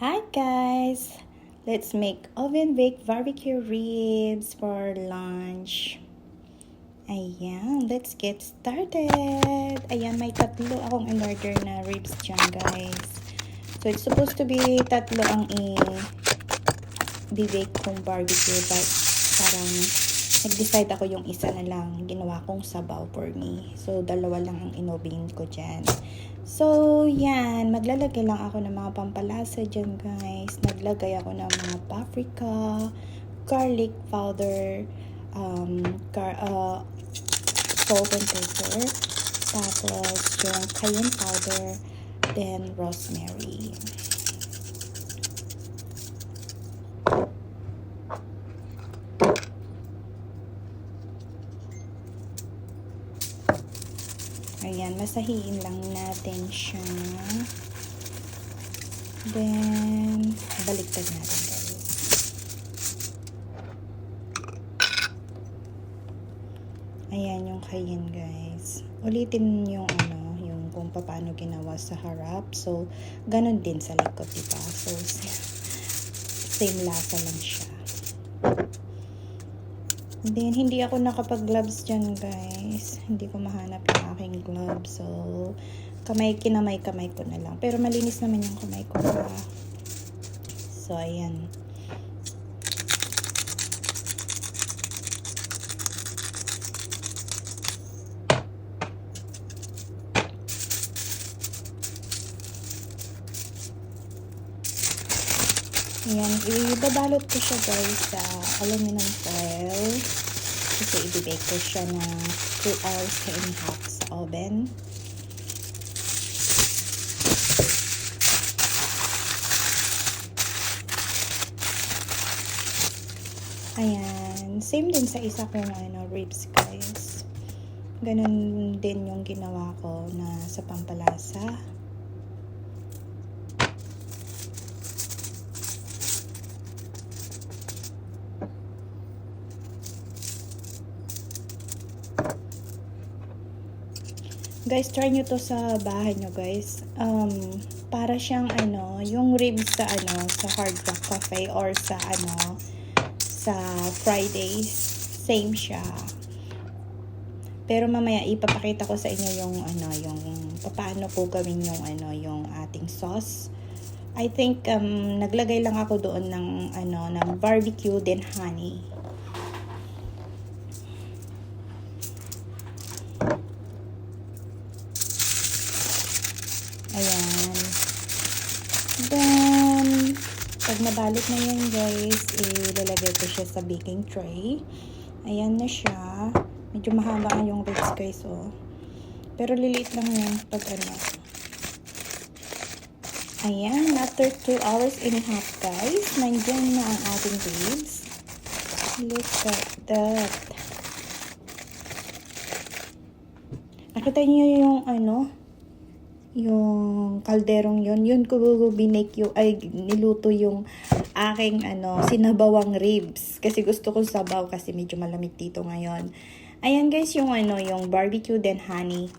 Hi guys! Let's make oven baked barbecue ribs for lunch. Ayan, let's get started. Ayan, may tatlo akong in-order na ribs dyan guys. So it's supposed to be tatlo ang i-bake kong barbecue, but parang nag-decide ako yung isa na lang ginawa kong sabaw for me. So dalawa lang ang inobin ko dyan. So, yan. Maglalagay lang ako ng mga pampalasa dyan, guys. Naglagay ako ng mga paprika, garlic powder, salt and pepper, tapos yung cayenne powder, then rosemary. Ayan, masahiin lang natin siya. Then, baliktad natin guys. Ayan yung cayenne guys. Ulitin yung yung kung paano ginawa sa harap. So, ganun din sa likod, diba? So, same lasa lang siya. Then, hindi ako nakapag-gloves dyan, guys. Hindi ko mahanap yung aking gloves. So, kamay ko na lang. Pero malinis naman yung kamay ko pa. So, ayan. Ayan, ibabalot ko siya guys sa aluminum foil. Kasi i-bake ko siya na 2 hours and a half sa oven. Ayan, same din sa isa kong ribs guys. Ganun din yung ginawa ko na sa pampalasa. Guys, try nyo to sa bahay nyo guys. Para siyang yung ribs sa sa Hard Rock Cafe or sa sa Fridays. Same siya. Pero mamaya ipapakita ko sa inyo yung yung paano po gawin yung yung ating sauce. I think naglagay lang ako doon ng ng barbecue then honey. Ayan. Then, pag nabalot na yan guys, ilalagay ko siya sa baking tray. Ayan na siya. Medyo mahaba yung ribs guys, oh. Pero liliit lang yan pag Ayan, after 2 hours and a half guys, nandiyan na ang ating ribs. Look at that. Nakita niyo yung yung kalderong yun ko binake niluto yung aking sinabawang ribs kasi gusto kong sabaw kasi medyo malamig dito ngayon. Ayan guys yung yung barbecue then honey.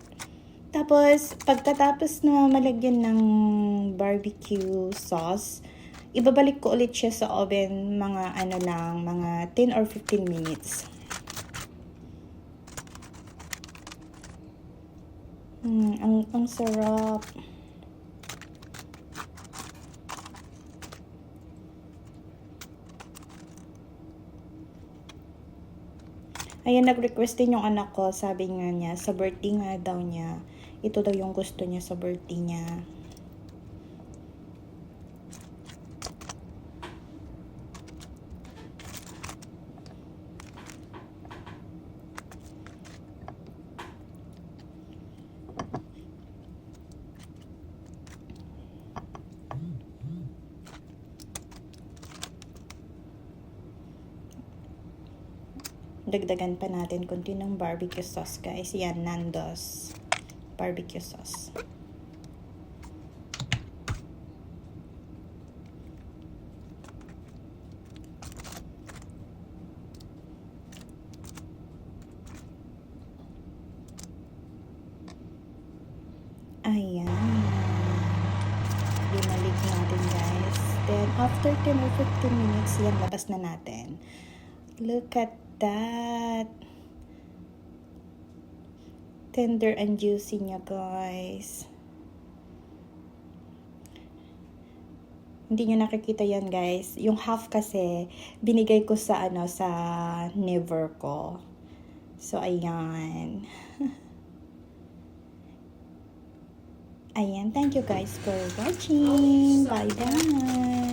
Tapos pagkatapos na malagyan ng barbecue sauce, ibabalik ko ulit siya sa oven mga mga 10 or 15 minutes. Ang sarap. Ayan, nag-request din yung anak ko. Sabi nga niya, sa birthday nga daw niya. Ito daw yung gusto niya sa birthday niya. Dagdagan pa natin kunti ng barbecue sauce guys. Yan, Nando's barbecue sauce. Ayan. binalig natin guys. Then after 10 or 15 minutes, yan, labas na natin. Look at that. Tender and juicy niya guys. Hindi nyo nakikita yan guys. Yung half kasi, binigay ko sa sa never ko. So, ayan. Ayan, thank you guys for watching. Bye-bye.